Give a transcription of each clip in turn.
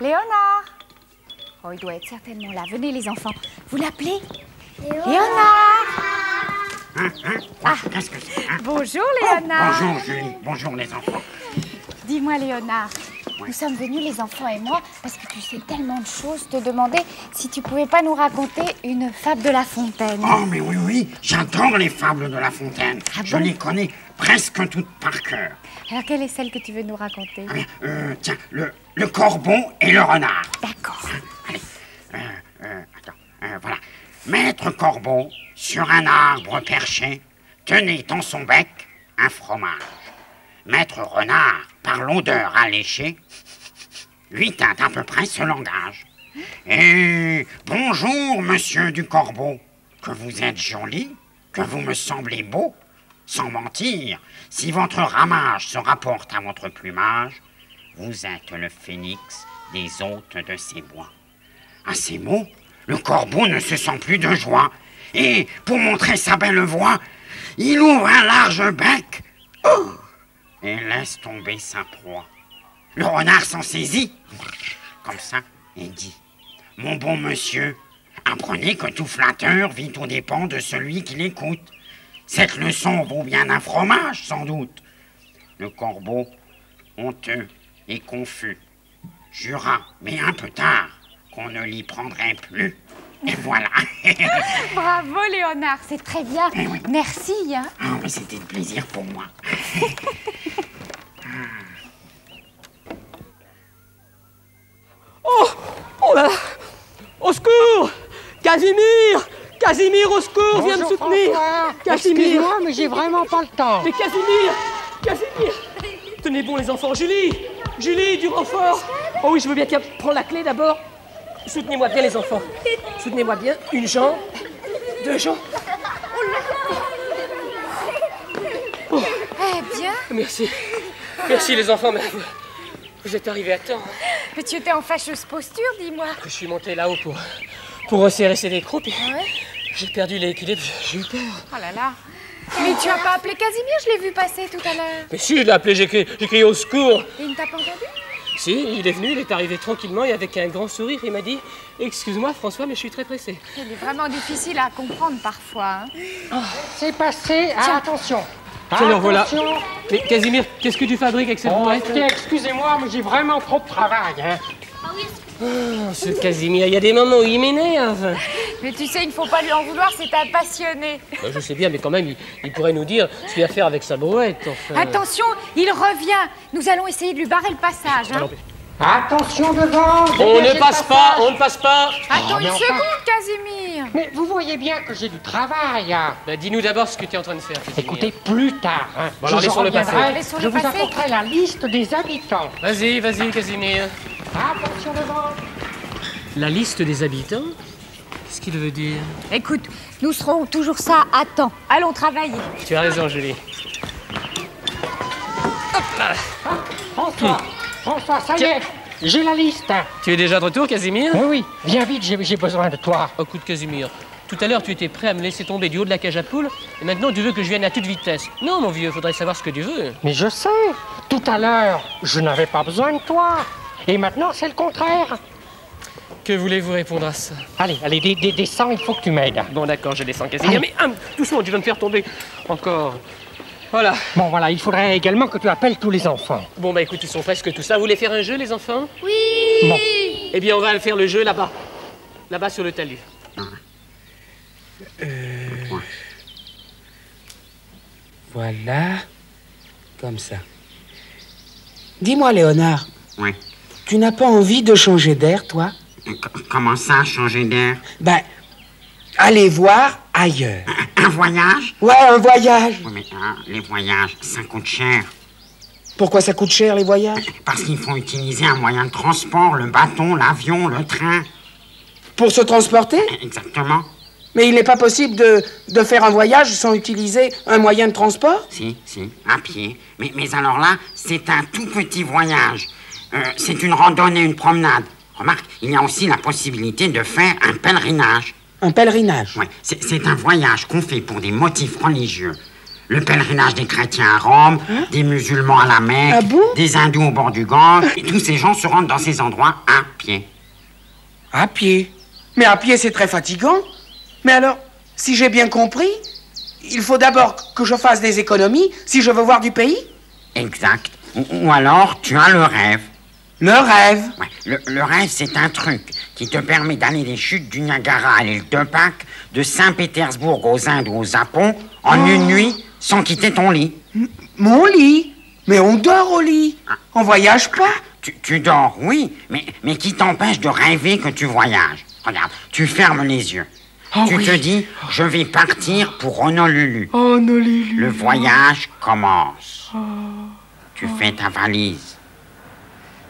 Léonard. Oh, il doit être certainement là. Venez les enfants. Vous l'appelez Léonard. Ah, qu'est-ce que c'est Bonjour Léonard. Bonjour Julie, bonjour les enfants. Dis-moi Léonard, nous sommes venus les enfants et moi parce que tu sais tellement de choses, te demander si tu pouvais pas nous raconter une fable de La Fontaine. Oh mais oui, j'adore les fables de La Fontaine. Ah Je bon? les connais presque toutes par cœur. Alors quelle est celle que tu veux nous raconter? Tiens, le corbeau et le renard. D'accord. Allez, voilà. Maître Corbeau, sur un arbre perché, tenait dans son bec un fromage. Maître Renard, par l'odeur alléchée, lui tint à peu près ce langage. Et bonjour, monsieur du Corbeau, que vous êtes joli, que vous me semblez beau. Sans mentir, si votre ramage se rapporte à votre plumage, vous êtes le phénix des hôtes de ces bois. À ces mots, le corbeau ne se sent plus de joie, et, pour montrer sa belle voix, il ouvre un large bec et laisse tomber sa proie. Le renard s'en saisit, comme ça, et dit « Mon bon monsieur, apprenez que tout flatteur vit aux dépens de celui qui l'écoute. Cette leçon vaut bien un fromage, sans doute. » Le corbeau, honteux et confus, jura, mais un peu tard, qu'on ne l'y prendrait plus. Et voilà. Bravo Léonard, c'est très bien. Eh oui. Merci. Hein. Ah, mais c'était un plaisir pour moi. Oh là là! Au secours! Casimir! Casimir, au secours, viens me soutenir! Casimir! Excuse-moi, mais j'ai vraiment pas le temps. Mais Casimir! Casimir! Tenez bon les enfants, Julie! Julie, du renfort! Oh oui, je veux bien prendre la clé d'abord. Soutenez-moi bien les enfants. Soutenez-moi bien. Une jambe, deux jambes. Oh. Eh bien, Merci. Merci les enfants, mais vous êtes arrivés à temps. mais tu étais en fâcheuse posture, dis-moi. Je suis monté là-haut pour resserrer ces écrous, puis Ouais. j'ai perdu l'équilibre, j'ai eu peur. Oh là là. Mais tu as pas appelé Casimir, je l'ai vu passer tout à l'heure. Mais si, je l'ai appelé, j'ai crié au secours. Et il ne t'a pas entendu? Si, il est venu, il est arrivé tranquillement et avec un grand sourire, il m'a dit « Excuse-moi François, mais je suis très pressé. Il est vraiment difficile à comprendre parfois. Hein. C'est passé. Ah, attention. Tiens, alors voilà. Attention. Mais Casimir, qu'est-ce que tu fabriques avec cette Oh, boîte? excusez-moi, mais j'ai vraiment trop de travail. Hein. Ce Casimir, il y a des moments où il m'énerve. Mais tu sais, il ne faut pas lui en vouloir, c'est un passionné. Je sais bien, mais quand même, il pourrait nous dire ce qu'il va faire avec sa brouette, enfin. Attention, il revient. Nous allons essayer de lui barrer le passage. Hein. Alors, Attention devant. on dégagez ne le passe pas, passage. on ne passe pas. Attends mais une enfin. seconde, Casimir. Mais vous voyez bien que j'ai du travail. Hein. Bah, dis-nous d'abord ce que tu es en train de faire, Casimir. Écoutez, plus tard. Hein. Bon, alors, laissons-le passer. Allez, laissons-le Je vous passer. apporterai la liste des habitants. Vas-y, Casimir. Attention devant. La liste des habitants? Qu'est-ce qu'il veut dire? Écoute, nous serons toujours ça à temps. Allons travailler. Tu as raison, Julie. François, ça y est. J'ai la liste. Tu es déjà de retour, Casimir? Oui, viens vite, j'ai besoin de toi. Oh, écoute, Casimir, tout à l'heure, tu étais prêt à me laisser tomber du haut de la cage à poules, et maintenant, tu veux que je vienne à toute vitesse. Non, mon vieux, faudrait savoir ce que tu veux. Mais je sais, tout à l'heure, je n'avais pas besoin de toi. Et maintenant, c'est le contraire. Que voulez-vous répondre à ça? Allez, descends, il faut que tu m'aides. Bon, d'accord, je descends, Casimir, mais doucement, tu vas me faire tomber encore. Voilà. Bon, voilà, il faudrait également que tu appelles tous les enfants. Bon, bah écoute, ils sont presque tous là. Vous voulez faire un jeu, les enfants? Oui. Bon. Eh bien, on va faire le jeu là-bas. Là-bas, sur le talus. Voilà. Comme ça. Dis-moi, Léonard, Oui. tu n'as pas envie de changer d'air, toi? Comment ça, changer d'air? Ben, aller voir ailleurs. Un voyage? Ouais, un voyage. Oui, mais les voyages, ça coûte cher. Pourquoi ça coûte cher, les voyages? Parce qu'il faut utiliser un moyen de transport, le bâton, l'avion, le train. Pour se transporter? Exactement. Mais il n'est pas possible de faire un voyage sans utiliser un moyen de transport? Si, à pied. Mais alors là, c'est un tout petit voyage. C'est une randonnée, une promenade. Remarque, il y a aussi la possibilité de faire un pèlerinage. Un pèlerinage? Oui, c'est un voyage qu'on fait pour des motifs religieux. Le pèlerinage des chrétiens à Rome, des musulmans à la Mecque, Ah bon? des hindous au bord du Gange. Et tous ces gens se rendent dans ces endroits à pied. À pied. Mais à pied, c'est très fatigant. Mais alors, si j'ai bien compris, il faut d'abord que je fasse des économies si je veux voir du pays? Exact. Ou alors, tu as le rêve. Le rêve. Ouais, le rêve, c'est un truc qui te permet d'aller des chutes du Niagara à l'île de Pâques, de Saint-Pétersbourg aux Indes ou au Japon, en une nuit, sans quitter ton lit. Mon lit. Mais on dort au lit. On voyage pas. Tu dors, oui, mais qui t'empêche de rêver que tu voyages? Regarde, tu fermes les yeux. Oh tu oui. te dis, je vais partir pour Honolulu. Oh, Honolulu. Le voyage commence. Tu fais ta valise.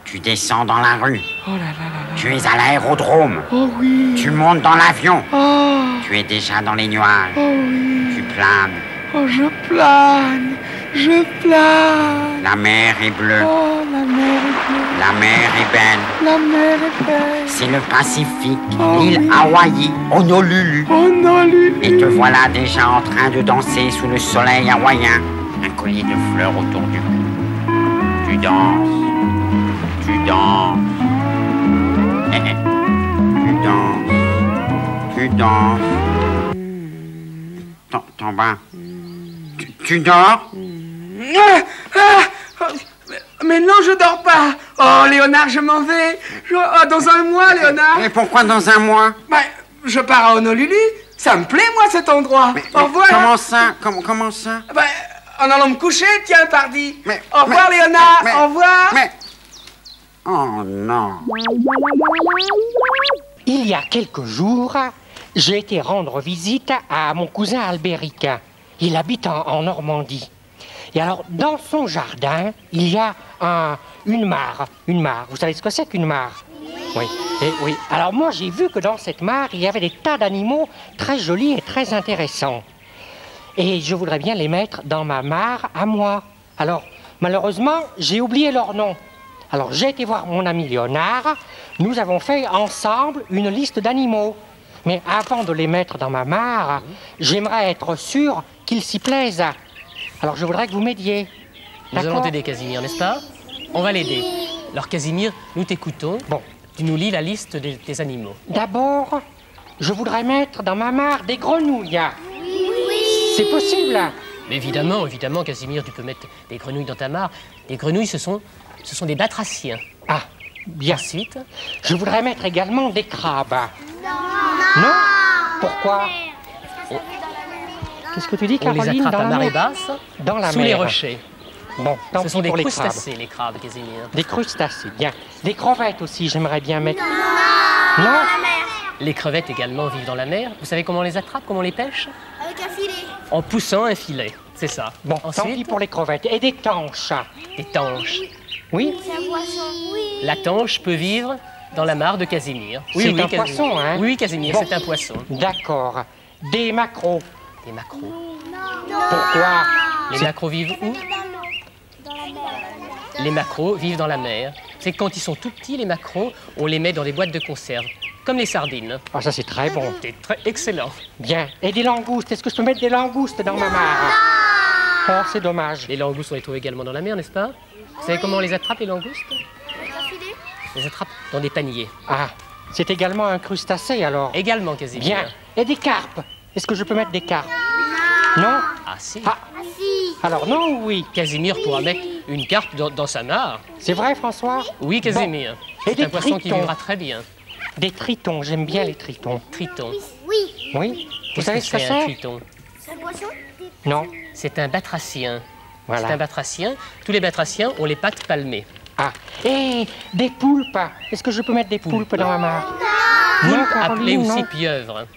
Tu descends dans la rue. Oh là là là là. Tu es à l'aérodrome. Oh oui. Tu montes dans l'avion. Oh, Tu es déjà dans les nuages. oh oui. Tu planes. Oh, je plane. Je plane. La mer est bleue. Oh, la mer est bleue. La mer est belle. La mer est belle. C'est le Pacifique. Oh L'île oui. Hawaï. Honolulu. Honolulu. Et te voilà déjà en train de danser sous le soleil hawaïen. Un collier de fleurs autour du cou. Tu danses. Tu danses. Tu danses. Tu danses. T'en vas. Tu dors? Mais non, je dors pas. Oh, Léonard, je m'en vais. Oh, dans un mois, Léonard. Mais pourquoi dans un mois? Ben, je pars à Honolulu. Ça me plaît, moi, cet endroit. Au revoir. Comment ça? Comment ça? Ben, en allant me coucher, tiens, pardi. Mais- Au revoir, mais- Léonard. mais- Au revoir. Mais... Oh non. Il y a quelques jours, j'ai été rendre visite à mon cousin Albéric. Il habite en Normandie. Et alors, dans son jardin, il y a une mare. Une mare. Vous savez ce que c'est qu'une mare? Oui. Et oui. Alors moi, j'ai vu que dans cette mare, il y avait des tas d'animaux très jolis et très intéressants. Et je voudrais bien les mettre dans ma mare à moi. Alors, malheureusement, j'ai oublié leur nom. Alors, j'ai été voir mon ami Léonard. Nous avons fait ensemble une liste d'animaux. Mais avant de les mettre dans ma mare, j'aimerais être sûr qu'ils s'y plaisent. Alors, je voudrais que vous m'aidiez. Nous allons D'accord? t'aider, Casimir, n'est-ce pas? On va l'aider. Alors, Casimir, nous t'écoutons. Bon. Tu nous lis la liste des animaux. D'abord, je voudrais mettre dans ma mare des grenouilles. C'est possible? Mais évidemment, Casimir, tu peux mettre des grenouilles dans ta mare. Les grenouilles, ce sont des batraciens. Ah, bien. Ensuite, Je voudrais mettre également des crabes. Non. Pourquoi? Qu'est-ce que tu dis, on les Caroline? attrape dans à la marée mer? basse, Dans la sous mer. les rochers. Bon, tant Ce sont pis des pour les crabes. crustacés, les crabes, Casimir. Des crustacés, bien. Des crevettes aussi, j'aimerais bien mettre. Non. Les crevettes également vivent dans la mer. Vous savez comment on les attrape, comment on les pêche? Avec un filet. En poussant un filet, c'est ça. Bon, tant pis Ensuite, pour les crevettes. Et des tanches. des tanches. Oui? C'est un poisson. Oui. La tanche peut vivre dans la mare de Casimir. C'est un Casimir. poisson, hein? Oui, Casimir, Bon. c'est un poisson. D'accord. Des maquereaux. Des maquereaux. Pourquoi? Les maquereaux vivent où? Les maquereaux vivent dans la mer. C'est que quand ils sont tout petits, les maquereaux, on les met dans des boîtes de conserve, comme les sardines. Ah, ça c'est très bon. C'est très excellent. Bien. Et des langoustes. Est-ce que je peux mettre des langoustes dans ma mare? Oh, c'est dommage. Les langoustes, on les trouve également dans la mer, n'est-ce pas? Vous savez comment on les attrape, les langoustes? Avec un filet. On les attrape dans des paniers. Ah, c'est également un crustacé alors. Également, Casimir. Bien. Et des carpes. Est-ce que je peux mettre des carpes? Non. Ah si. Ah, alors non ou oui? Casimir pourra mettre une carpe dans sa mare. C'est vrai, François? Oui, Casimir. Bon. Et C'est des un poisson qui tritons. vivra très bien. Des tritons. J'aime bien les tritons. Triton. Oui. Oui? Vous Qu'est-ce savez que ce que c'est un c'est? triton? C'est un poisson. Non. C'est un batracien. C'est un Voilà. batracien. Tous les batraciens ont les pattes palmées. Ah. Et des poulpes. Est-ce que je peux mettre des poulpes dans ma mare? Non, Appelé Caroline, aussi non. pieuvre.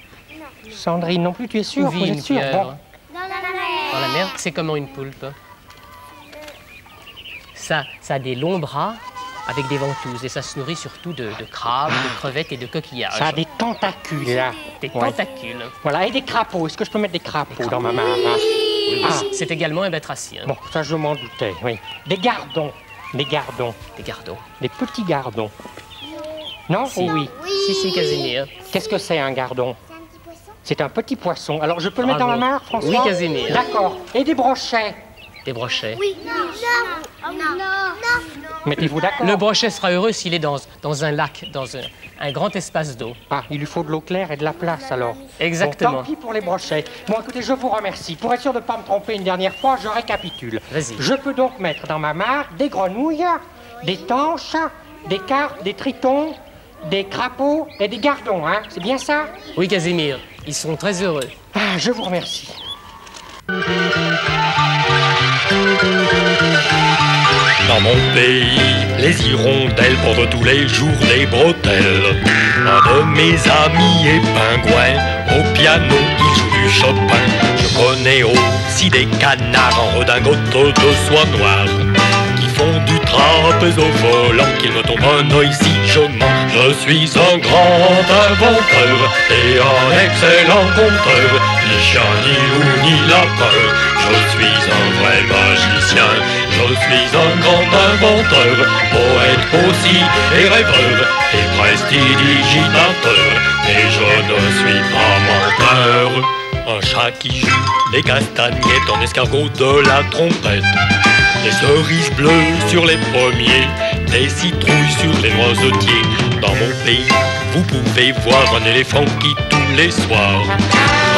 Sandrine non plus, tu es Où sûre? vit Vous une êtes sûre? pieuvre? Bon. Dans la mer. Dans la mer, c'est comment une poulpe? Ça a des longs bras avec des ventouses et ça se nourrit surtout de crabes, de crevettes et de coquillages. Ça a des tentacules. Des Ouais. tentacules. Voilà, et des crapauds. Est-ce que je peux mettre des crapauds dans ma mare? Ah. C'est également un batracien. Bon, ça je m'en doutais, oui. Des gardons. Des gardons. Des gardons. Des petits gardons. Non? Si. Ou oui? Si, Casimir. Qu'est-ce que c'est un gardon? C'est un petit poisson. C'est un petit poisson. Alors, je peux le mettre dans Bravo. ma main, François? Oui, Casimir. D'accord. Et des brochets? Des brochets. Oui. Non. Mettez-vous d'accord? Le brochet sera heureux s'il est dans un lac, dans un grand espace d'eau. Ah, il lui faut de l'eau claire et de la place, alors. Exactement. Bon, tant pis pour les brochets. Bon, écoutez, je vous remercie. Pour être sûr de ne pas me tromper une dernière fois, je récapitule. Vas-y. Je peux donc mettre dans ma marque des grenouilles, des tanches, des carpes, des tritons, des crapauds et des gardons, hein? C'est bien ça? Oui, Casimir, ils seront très heureux. Ah, je vous remercie. Dans mon pays, les hirondelles portent tous les jours des bretelles. Un de mes amis est pingouin, au piano il joue du Chopin. Je connais aussi des canards en redingote de soie noire qui font du trapèze au volant, qu'il me tombe un œil si je mens. Je suis un grand inventeur et un excellent conteur, ni chien, ni loup, ni lapin. Je suis un vrai magicien. Je suis un grand inventeur, poète aussi et rêveur, et prestidigitateur, et je ne suis pas menteur. Un chat qui joue des castagnettes, un escargot de la trompette, des cerises bleues sur les pommiers, des citrouilles sur les noisetiers. Dans mon pays, vous pouvez voir un éléphant qui tous les soirs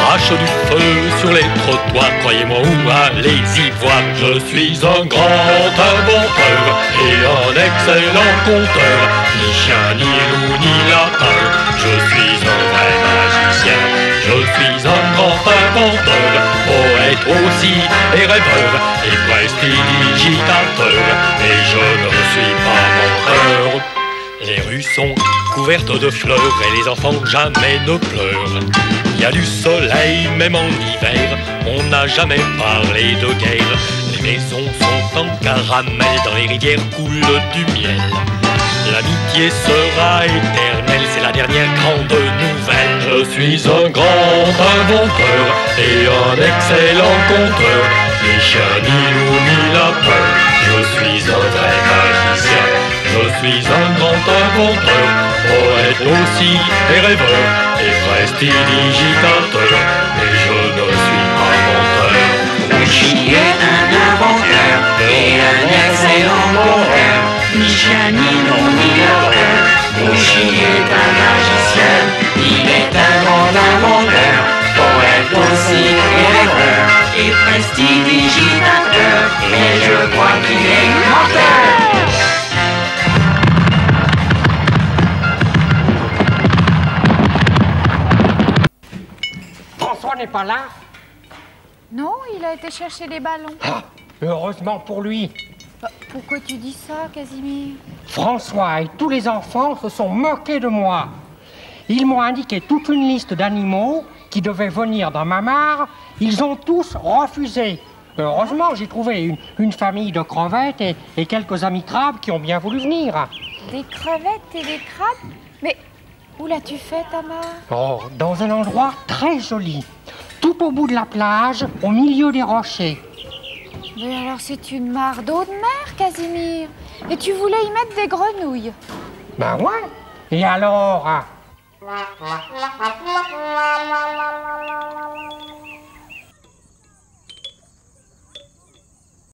crache du feu sur les trottoirs. Croyez-moi ou allez-y voir. Je suis un grand inventeur et un excellent conteur, ni chien, ni loup, ni lapin. Je suis un vrai magicien. Je suis un grand inventeur, poète aussi et rêveur, et prestidigitateur, et je ne suis pas menteur. Les rues sont couvertes de fleurs et les enfants jamais ne pleurent. Il y a du soleil même en hiver, on n'a jamais parlé de guerre. Les maisons sont en caramel, dans les rivières coule du miel. L'amitié sera éternelle, c'est la dernière grande nouvelle. Je suis un grand inventeur et un excellent conteur, ni chien, ni loup, ni lapin. Je suis un vrai magicien. Je suis un grand inventeur, poète aussi et rêveur, et prestidigitateur, mais je ne suis pas menteur. Louchi est un inventeur et un excellent conteur, ni chien, ni loup, ni lapin. Louchi est un magicien, il est un grand inventeur, poète aussi et rêveur, et prestidigitateur, mais je crois qu'il est menteur. François n'est pas là? Non, il a été chercher des ballons. Ah, heureusement pour lui. Pourquoi tu dis ça, Casimir? François et tous les enfants se sont moqués de moi. Ils m'ont indiqué toute une liste d'animaux qui devaient venir dans ma mare. Ils ont tous refusé. Heureusement, j'ai trouvé une famille de crevettes et quelques amis crabes qui ont bien voulu venir. Des crevettes et des crabes? Mais où l'as-tu fait, ta mare? Oh, dans un endroit très joli, tout au bout de la plage, au milieu des rochers. Mais alors c'est une mare d'eau de mer, Casimir. Et tu voulais y mettre des grenouilles. Ben ouais. Et alors?